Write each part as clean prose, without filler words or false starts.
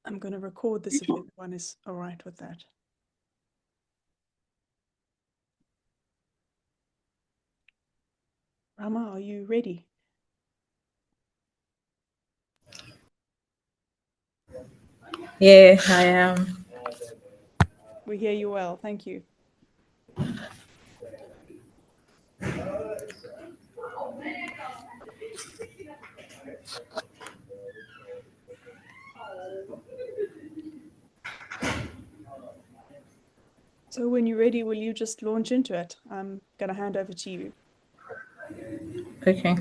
I'm going to record this if everyone is all right with that. Rahma, are you ready? Yeah, I am. We hear you well. Thank you. So when you're ready, will you just launch into it? I'm going to hand over to you. Okay.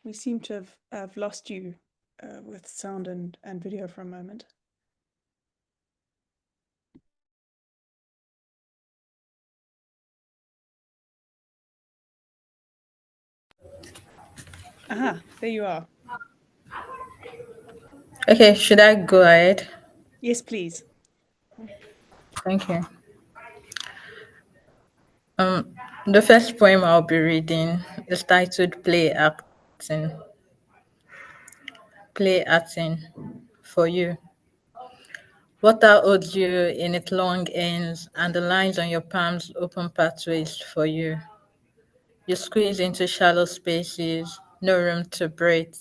We seem to have lost you with sound and video for a moment. There you are. Okay, should I go ahead? Yes, please. Thank you. The first poem I'll be reading is titled Play Acting. Play Acting for you. Water holds you in its long ends, and the lines on your palms open pathways for you. You squeeze into shallow spaces, no room to breathe,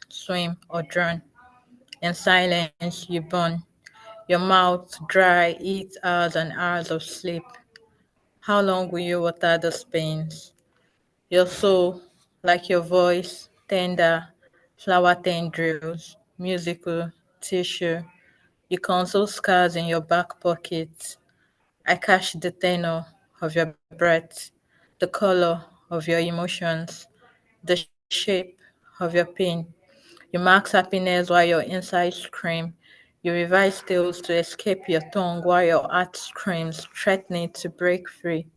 swim, or drown. In silence, you burn. Your mouth dry, eat hours and hours of sleep. How long will you water those pains? Your soul, like your voice, tender, flower tendrils, musical, tissue. You console scars in your back pocket. I catch the tenor of your breath, the color of your emotions, the shape of your pain. You max happiness while your insides scream. You revise tales to escape your tongue while your heart screams, threatening to break free.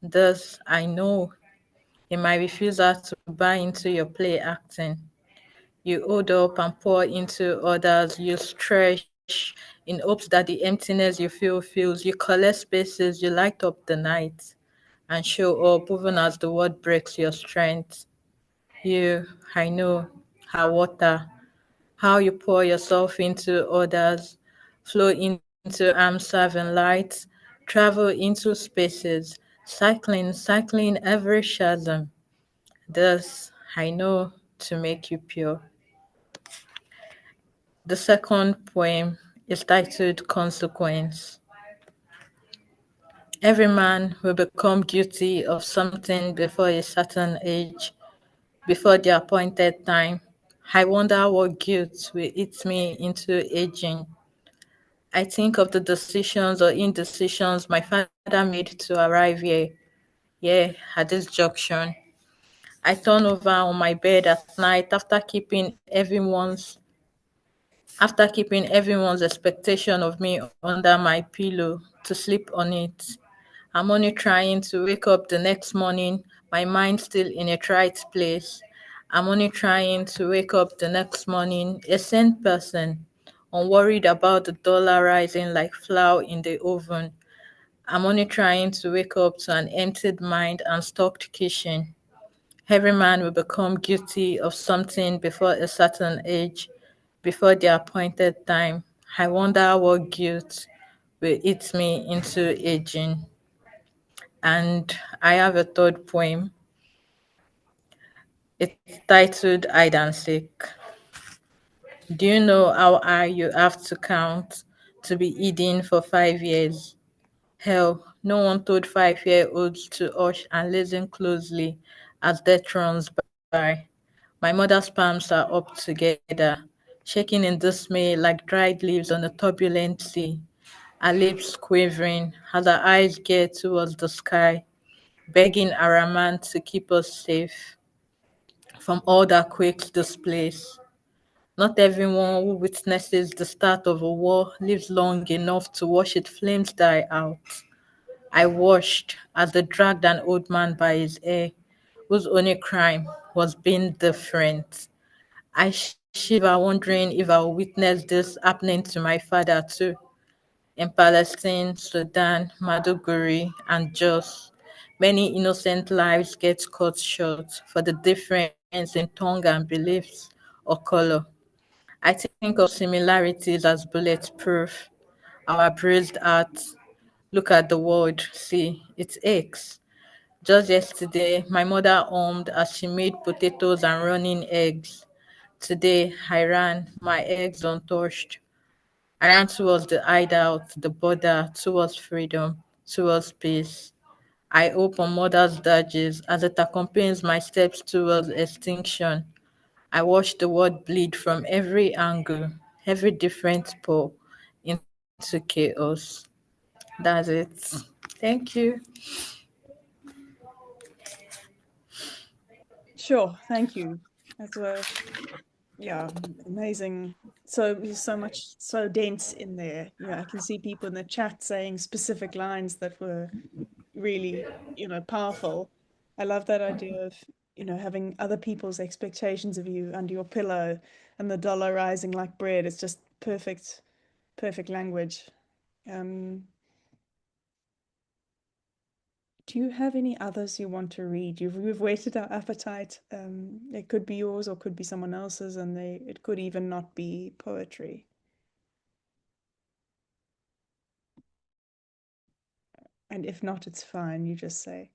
Thus, I know in my refusal to buy into your play acting. You hold up and pour into others. You stretch in hopes that the emptiness you feel fills. You collect spaces. You light up the night and show up even as the world breaks your strength. You, I know, how water, how you pour yourself into others, flow into arms serving light, travel into spaces, cycling every chasm. Thus, I know to make you pure. The second poem is titled Consequence. Every man will become guilty of something before a certain age, before the appointed time. I wonder what guilt will eat me into aging. I think of the decisions or indecisions my father made to arrive here, at this junction. I turn over on my bed at night after keeping everyone's expectation of me under my pillow to sleep on it. I'm only trying to wake up the next morning, my mind still in a right place. I'm only trying to wake up the next morning, a sane person, unworried about the dollar rising like flour in the oven. I'm only trying to wake up to an emptied mind and stocked kitchen. Every man will become guilty of something before a certain age, before the appointed time. I wonder what guilt will eat me into aging. And I have a third poem. It's titled Hide and Seek. Do you know how high you have to count to be hidden for 5 years? Hell, no one told 5-year-olds to hush and listen closely as death runs by. My mother's palms are up together, shaking in dismay like dried leaves on a turbulent sea. her lips quivering as her eyes geared towards the sky, begging Araman to keep us safe from all that quakes this place. Not everyone who witnesses the start of a war lives long enough to watch its flames die out. I watched as they dragged an old man by his hair, whose only crime was being different. I shiver, wondering if I will witness this happening to my father too. In Palestine, Sudan, Maduguri, and Jos, many innocent lives get cut short for the difference in tongue and beliefs or color. I think of similarities as bulletproof. Our bruised hearts. Look at the world. See, it aches. Just yesterday, my mother hummed as she made potatoes and running eggs. Today, I ran, my eggs untouched. I ran towards the hideout, the border, towards freedom, towards peace. I hope on mother's dirges as it accompanies my steps towards extinction. I watch the world bleed from every angle, every different pole into chaos. That's it. Thank you. Sure, thank you. That's a yeah, amazing. So much so dense in there. I can see people in the chat saying specific lines that were really, powerful. I love that idea of, having other people's expectations of you under your pillow and the dollar rising like bread. It's just perfect, perfect language. Um, do you have any others you want to read? We've whetted our appetite. It could be yours or could be someone else's, and it could even not be poetry. And if not, it's fine. You just say.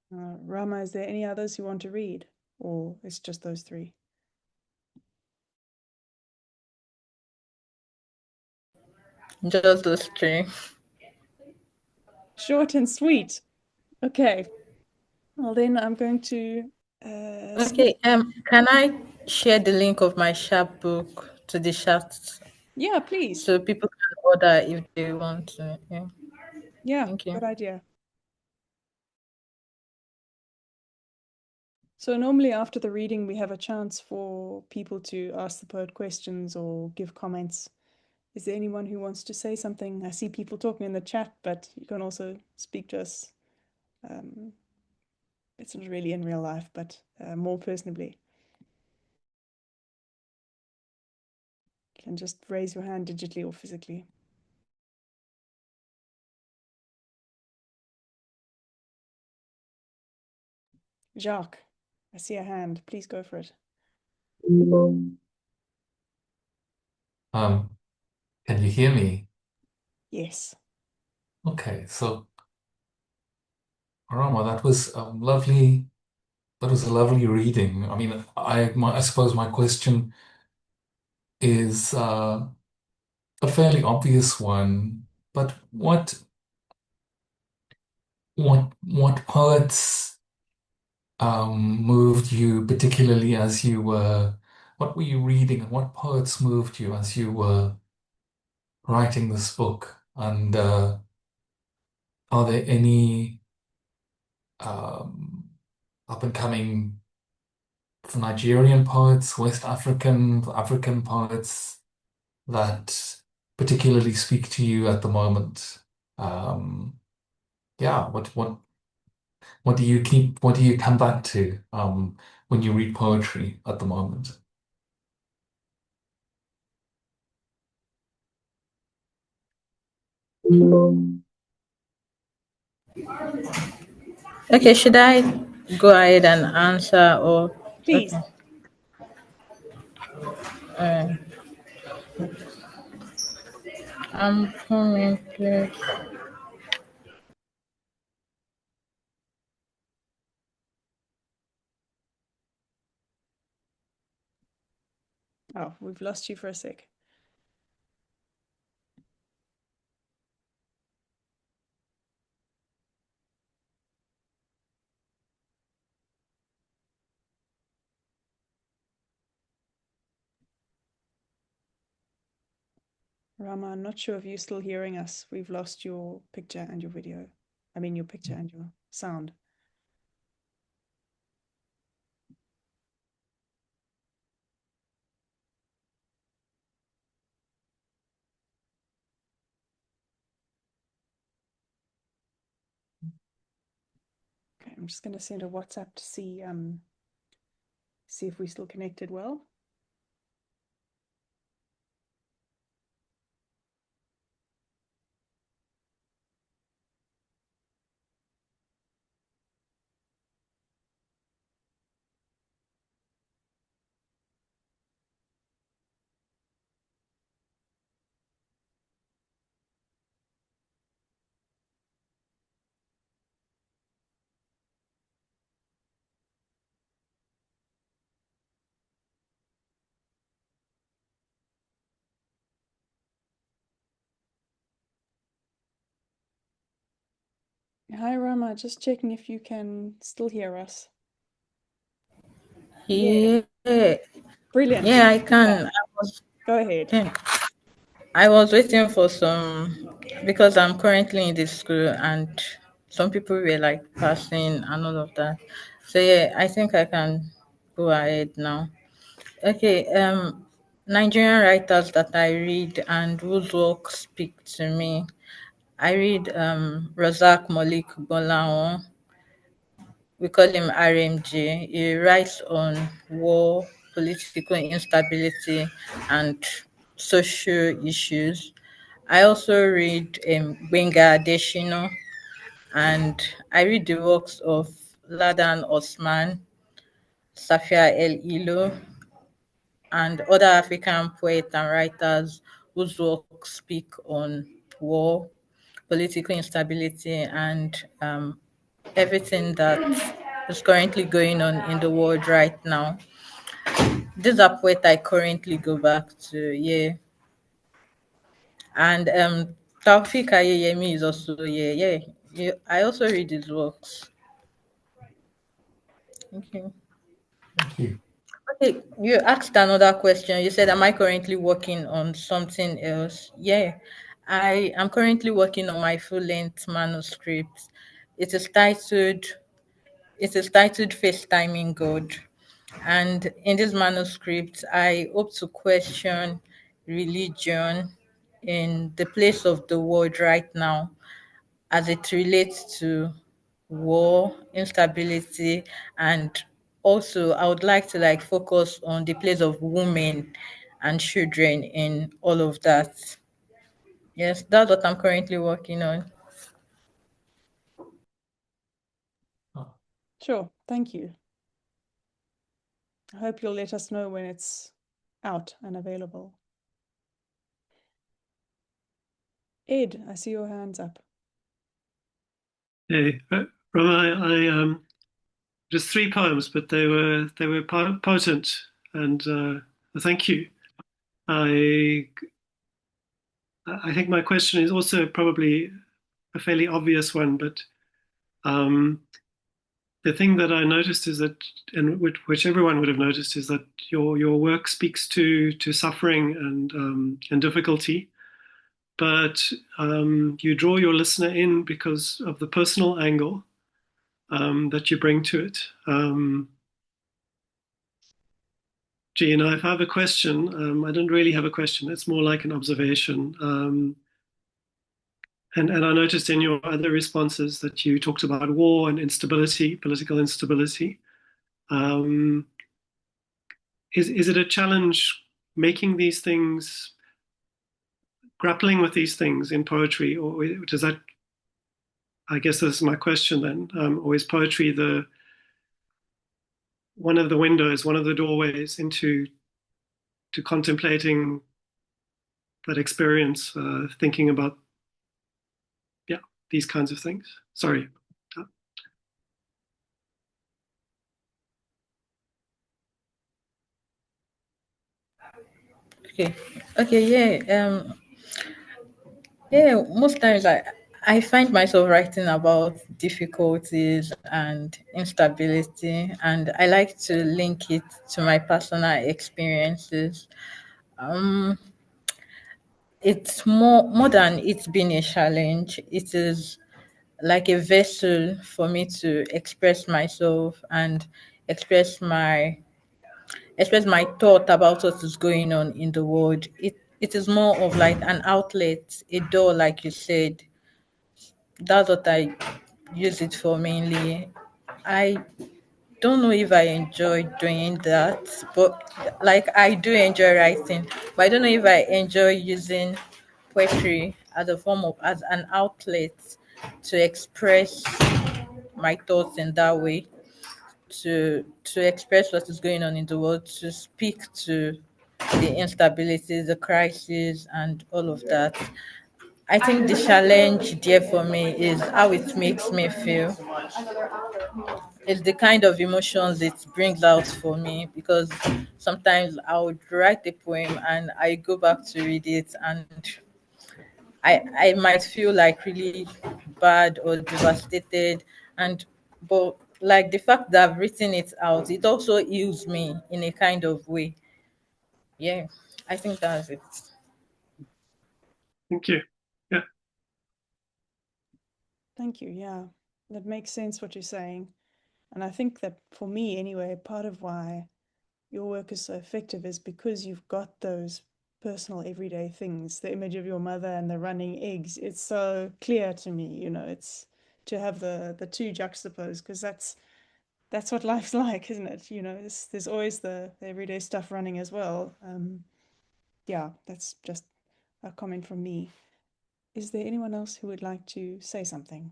Rama, is there any others you want to read? Or it's just those three? Just those three. Short and sweet. Okay. Well, then I'm going to skip. Okay, can I share the link of my sharp book to the chat Yeah, please. so people can order if they want to? Yeah, Yeah, thank you. good idea. So normally after the reading, we have a chance for people to ask the poet questions or give comments. Is there anyone who wants to say something? I see people talking in the chat, but you can also speak to us. Um, it's not really in real life, but more personally. You can just raise your hand digitally or physically. Jacques, I see a hand. Please go for it. Um, can you hear me? Yes. Okay, so Rama, that was lovely. That was a lovely reading. I mean, I suppose my question is a fairly obvious one, but what poets moved you particularly as you were? What were you reading, and what poets moved you as you were writing this book? And are there any um, up and coming Nigerian poets, West African poets that particularly speak to you at the moment? Um, yeah, what do you come back to when you read poetry at the moment? Okay, should I go ahead and answer or Please. okay? Uh, I'm coming, please. Oh, we've lost you for a sec. Rama, I'm not sure if you're still hearing us. We've lost your picture and your video. I mean, your picture and your sound. Okay, I'm just going to send a WhatsApp to see if we're still connected well. Hi, Rama. Just checking if you can still hear us. Yeah. Brilliant. Yeah, I can. Go ahead. I was waiting for some because I'm currently in this school and some people were like passing and all of that. So yeah, I think I can go ahead now. Okay, Nigerian writers that I read and whose work speak to me. I read Razak Malik Bolawon. We call him RMG. He writes on war, political instability, and social issues. I also read Benga Adeshino, and I read the works of Ladan Osman, Safia El Ilo, and other African poets and writers whose work speak on war, political instability, and everything that is currently going on in the world right now. These are poets I currently go back to, yeah. And Taufik Ayeyemi is also, yeah. I also read his works. Okay. Thank you. Okay, you asked another question. You said, am I currently working on something else? Yeah, I am currently working on my full-length manuscript. It is titled FaceTiming God. And in this manuscript, I hope to question religion in the place of the world right now as it relates to war, instability, and also I would like to like focus on the place of women and children in all of that. Yes, that's what I'm currently working on. Sure. Thank you. I hope you'll let us know when it's out and available. Ed, I see your hands up. Hey, Rama, I just three poems, but they were potent, and thank you. I think my question is also probably a fairly obvious one, but the thing that I noticed is that, and which everyone would have noticed, is that your work speaks to suffering and difficulty, but you draw your listener in because of the personal angle that you bring to it. If I have a question, I don't really have a question. It's more like an observation. And I noticed in your other responses that you talked about war and instability, political instability. Is it a challenge making these things, grappling with these things in poetry, or does that? I guess this is my question then. Or is poetry one of the windows, one of the doorways into contemplating that experience, thinking about these kinds of things? Sorry. Okay. Okay, yeah, most times I find myself writing about difficulties and instability, and I like to link it to my personal experiences. Um, it's more than it's been a challenge. It is like a vessel for me to express myself and express my express my thought about what is going on in the world. It is more of like an outlet, a door, like you said. That's what I use it for mainly. I don't know if I enjoy doing that, but like I do enjoy writing, but I don't know if I enjoy using poetry as a form of as an outlet to express my thoughts in that way, to express what is going on in the world, to speak to the instabilities, the crises, and all of that. I think the challenge there for me is how it makes me feel. It's the kind of emotions it brings out for me, because sometimes I would write a poem and I go back to read it and I might feel like really bad or devastated, and but like the fact that I've written it out, it also heals me in a kind of way. Yeah, I think that's it. Thank you. Yeah. Thank you. Yeah, that makes sense what you're saying. And I think that for me, anyway, part of why your work is so effective is because you've got those personal everyday things. The image of your mother and the running eggs, it's so clear to me, it's to have the two juxtaposed, because that's what life's like, isn't it? There's always the everyday stuff running as well. Yeah, that's just a comment from me. Is there anyone else who would like to say something?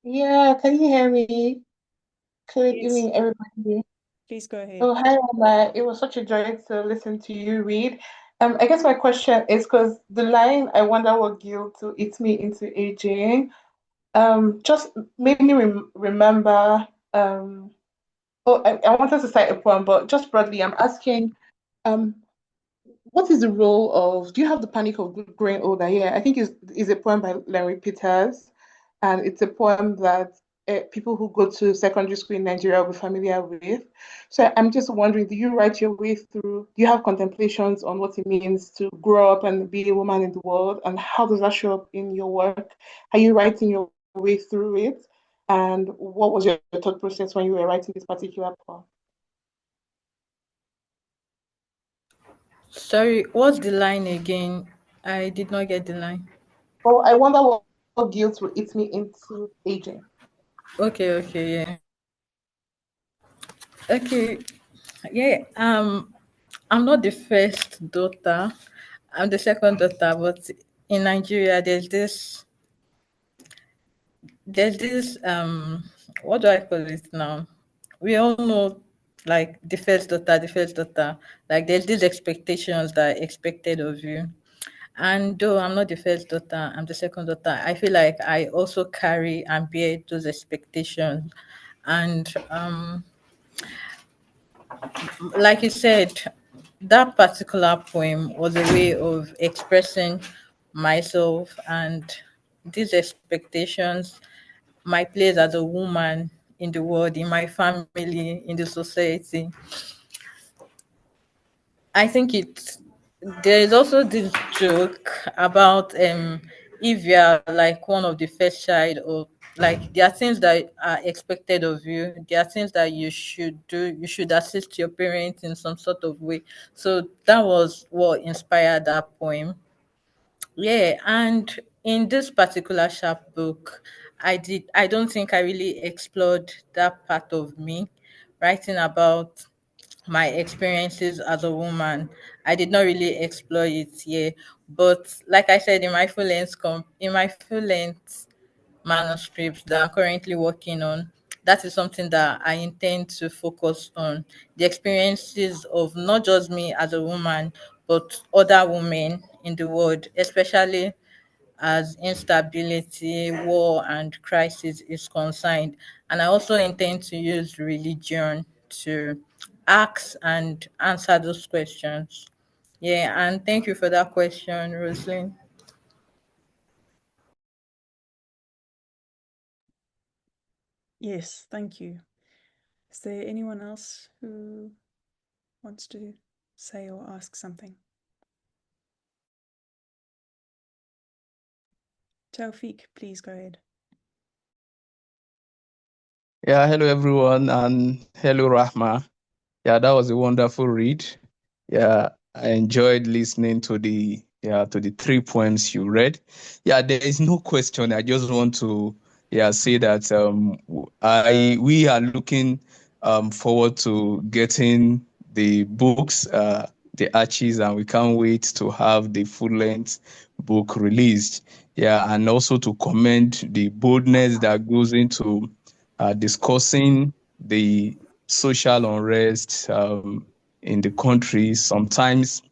Yeah, can you hear me? Good Yes, evening, everybody. please go ahead. Oh, hi, Emma. It was such a joy to listen to you read. I guess my question is because the line "I wonder what guilt will eat me into aging" just made me remember. Oh, I wanted to cite a poem, but just broadly, I'm asking, um, what is the role of? Do you have the panic of growing older? Yeah, I think is a poem by Larry Peters, and it's a poem that people who go to secondary school in Nigeria will be familiar with. So I'm just wondering, do you write your way through? Do you have contemplations on what it means to grow up and be a woman in the world, and how does that show up in your work? Are you writing your way through it? And what was your thought process when you were writing this particular poem? Sorry, what's the line again? I did not get the line. Oh, I wonder what guilt will eat me into aging. Okay, yeah. Okay, yeah. I'm not the first daughter. I'm the second daughter, but in Nigeria, there's this what do I call it now? We all know, like the first daughter. Like there's these expectations that are expected of you. And though I'm not the first daughter, I'm the second daughter. I feel like I also carry and bear those expectations. And like you said, that particular poem was a way of expressing myself and these expectations, my place as a woman in the world, in my family, in the society. I think there is also this joke about if you are like one of the first child, or like there are things that are expected of you, there are things that you should do, you should assist your parents in some sort of way. So that was what inspired that poem. Yeah, and in this particular chapbook, I don't think I really explored that part of me, writing about my experiences as a woman. I did not really explore it here. But like I said, in my full length manuscripts that I'm currently working on, that is something that I intend to focus on, the experiences of not just me as a woman, but other women in the world, especially as instability, war, and crisis is concerned. And I also intend to use religion to ask and answer those questions. Yeah, and thank you for that question, Rosalind. Yes, thank you. Is there anyone else who wants to say or ask something? Taufik, please go ahead. Yeah, hello everyone, and hello Rahma. Yeah, that was a wonderful read. Yeah, I enjoyed listening to the 3 poems you read. Yeah, there is no question. I just want to say that we are looking forward to getting the books, the archives, and we can't wait to have the full-length book released. Yeah, and also to commend the boldness that goes into discussing the social unrest in the country. Sometimes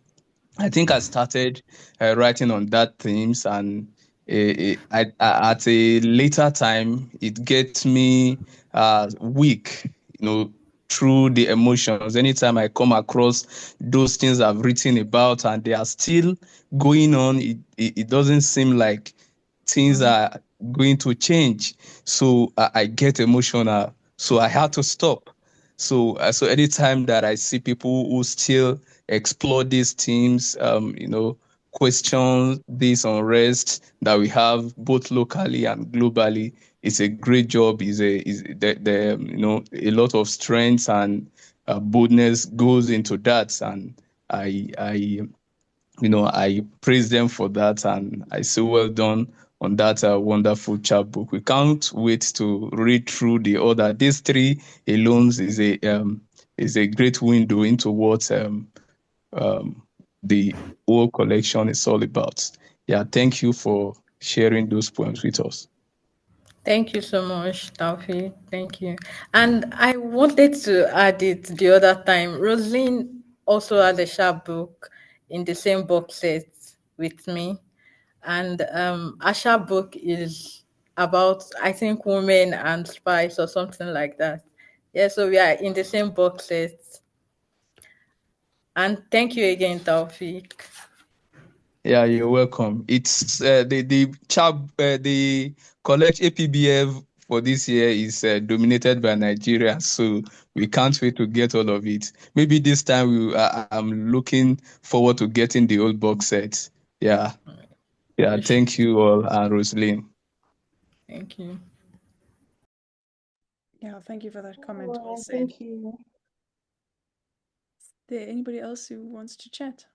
I think I started writing on that themes, and at a later time, it gets me weak, through the emotions. Anytime I come across those things I've written about and they are still going on, it doesn't seem like things are going to change. So I get emotional. So I had to stop. So anytime that I see people who still explore these themes, question this unrest that we have both locally and globally, it's a great job. A lot of strength and boldness goes into that, and I praise them for that, and I say well done on that wonderful chapbook. We can't wait to read through the other. These three alone is a great window into what the whole collection is all about. Yeah, thank you for sharing those poems with us. Thank you so much, Taufik. Thank you. And I wanted to add it the other time. Rosalind also had a chapbook in the same box set with me. And our chapbook is about, I think, women and spice or something like that. Yeah, so we are in the same box set. And thank you again, Taufik. Yeah, you're welcome. It's the college APBF for this year is dominated by Nigeria, so we can't wait to get all of it. Maybe this time I'm looking forward to getting the old box set. Yeah. Thank you all, and Rosaline. Thank you. Yeah, thank you for that comment. Well said. Thank you. Is there anybody else who wants to chat?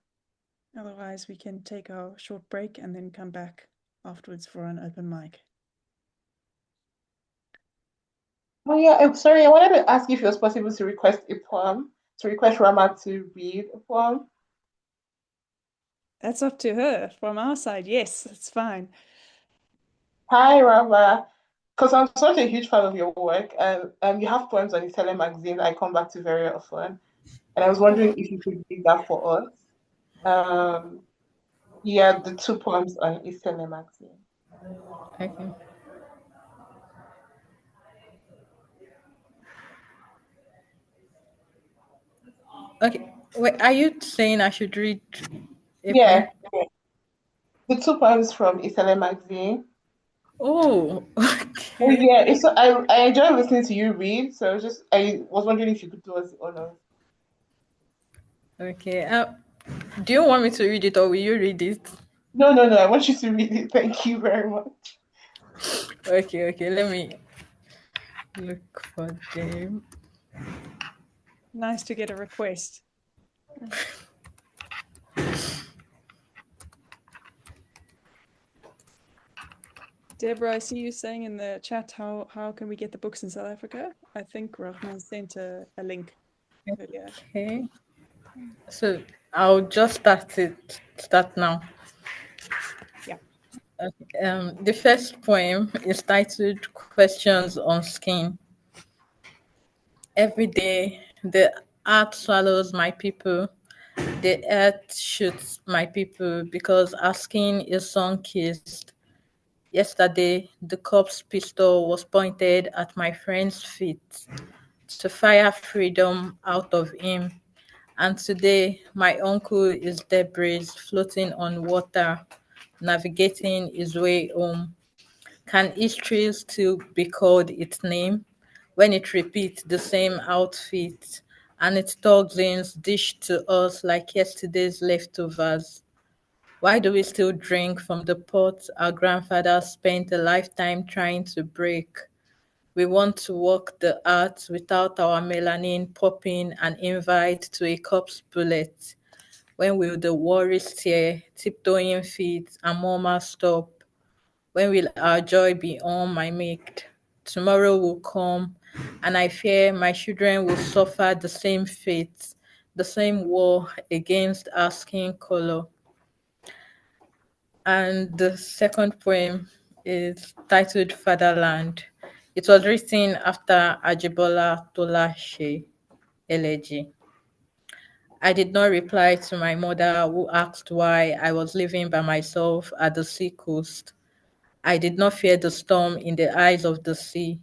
Otherwise, we can take our short break and then come back afterwards for an open mic. Oh yeah, I'm sorry. I wanted to ask if it was possible to request a poem, to request Rahma to read a poem. That's up to her. From our side, yes, it's fine. Hi, Rahma. Because I'm such a huge fan of your work, and you have poems on Italian magazine that I come back to very often. And I was wondering if you could read that for us. Yeah, the 2 poems on Italian magazine. Okay. Okay. Wait, are you saying I should read a Yeah, poem? the 2 poems from Italian magazine. Oh, Oh okay. yeah, I enjoy listening to you read, so I was wondering if you could do us the honors. Okay. Do you want me to read it or will you read it? No, I want you to read it. Thank you very much. Okay. Let me look for them. Nice to get a request. Deborah, I see you saying in the chat, how can we get the books in South Africa? I think Rahman sent a link earlier. Okay. So I'll just start now. Yeah. Okay. The first poem is titled Questions on Skin. Every day the earth swallows my people. The earth shoots my people because our skin is sun-kissed. Yesterday, the corpse pistol was pointed at my friend's feet to fire freedom out of him. And today, my uncle is debris floating on water, navigating his way home. Can history still be called its name when it repeats the same outfit and its toxins dished to us like yesterday's leftovers? Why do we still drink from the pot our grandfathers spent a lifetime trying to break? We want to walk the earth without our melanin popping an invite to a corpse bullet. When will the worries tear, tiptoeing feet, and murmur stop? When will our joy be unmimicked? Tomorrow will come, and I fear my children will suffer the same fate, the same war against our skin color. And the second poem is titled Fatherland. It was written after Ajibola Tolashe elegy. I did not reply to my mother who asked why I was living by myself at the sea coast. I did not fear the storm in the eyes of the sea.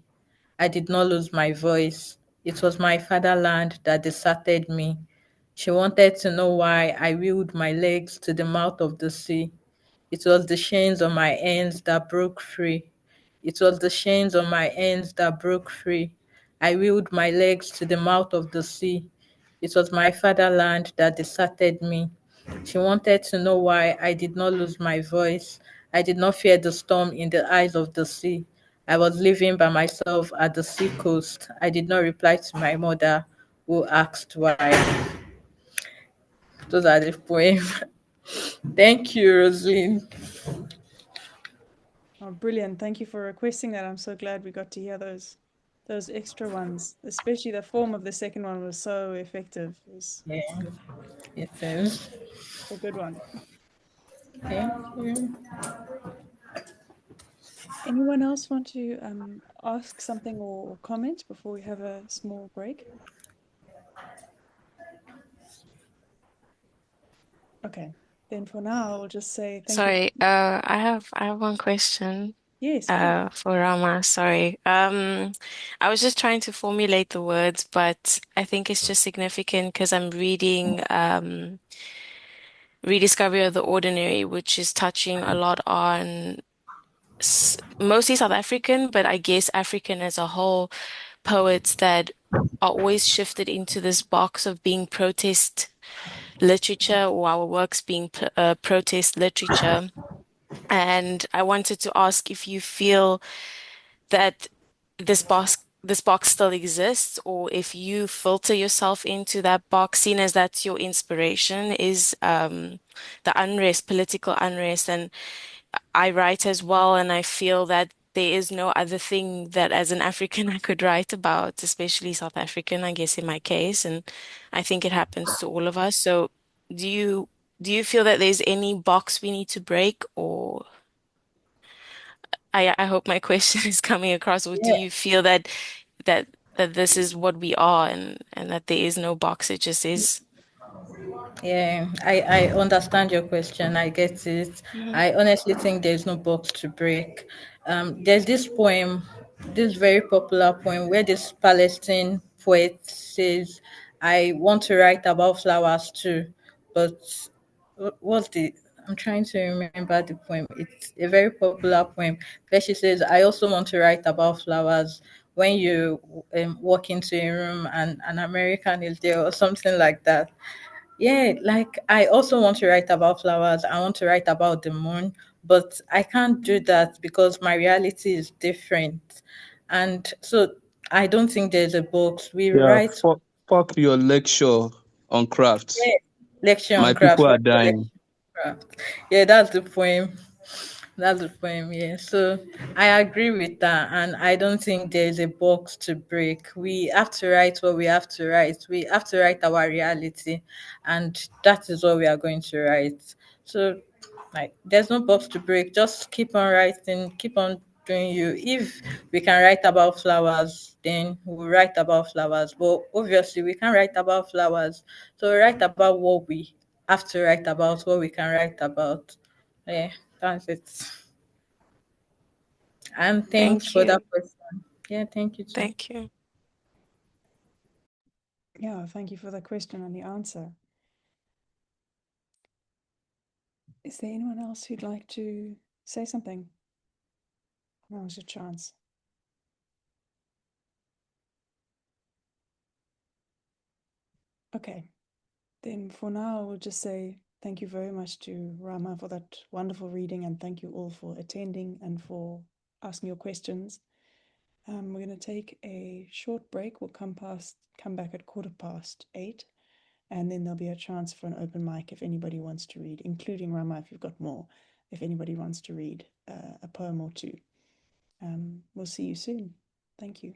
I did not lose my voice. It was my fatherland that deserted me. She wanted to know why I wheeled my legs to the mouth of the sea. It was the chains on my ends that broke free. It was the chains on my ends that broke free. I wheeled my legs to the mouth of the sea. It was my fatherland that deserted me. She wanted to know why I did not lose my voice. I did not fear the storm in the eyes of the sea. I was living by myself at the sea coast. I did not reply to my mother, who asked why. Those are the poems. Thank you, Rosalind. Oh, brilliant. Thank you for requesting that. I'm so glad we got to hear those extra ones. Especially the form of the second one was so effective. It was Yeah, it is. a good one. Thank you. Anyone else want to ask something or comment before we have a small break? Okay, then for now, I'll just say thank you. Sorry, I have one question Yes, please. for Rama. Sorry. I was just trying to formulate the words, but I think it's just significant because I'm reading Rediscovery of the Ordinary, which is touching a lot on mostly South African, but I guess African as a whole, poets that are always shifted into this box of being protest literature or our works being protest literature. And I wanted to ask if you feel that this box still exists, or if you filter yourself into that box, seeing as that's your inspiration is the unrest, political unrest. And I write as well, and I feel that there is no other thing that as an African I could write about, especially South African, I guess in my case, and I think it happens to all of us. So do you do you feel that there's any box we need to break, or I hope my question is coming across, or do Yeah, you feel that that that this is what we are, and that there is no box, it just is? yeah, I understand your question. I get it. Mhm. I honestly think there's no box to break. There's this poem, this very popular poem, where this Palestine poet says, I want to write about flowers too, but what's the I'm trying to remember the poem. It's a very popular poem where she says, I also want to write about flowers when you walk into a room and an American is there or something like that. Yeah, like I also want to write about flowers. I want to write about the moon, but I can't do that because my reality is different. And so I don't think there's a box. We Yeah, write, fuck your lecture on crafts. yeah, lecture My on people craft. are What's the lecture dying. on craft? Yeah, that's the poem. That's the poem, yeah. So I agree with that, and I don't think there's a box to break. We have to write what we have to write. We have to write our reality, and that is what we are going to write. So, like, there's no box to break. Just keep on writing, keep on doing you. If we can write about flowers, then we'll write about flowers. But obviously, we can't write about flowers. So, we write about what we have to write about, what we can write about. Yeah, that's it. And thanks Thank for you. that question. Yeah, thank you too. Thank you. Yeah, thank you for the question and the answer. Is there anyone else who'd like to say something? Now's your chance. Okay, then for now, we'll just say Thank you very much to Rahma for that wonderful reading, and thank you all for attending and for asking your questions. We're going to take a short break. We'll come back at 8:15, and then there'll be a chance for an open mic if anybody wants to read, including Rahma if you've got more, if anybody wants to read a poem or two. We'll see you soon. Thank you.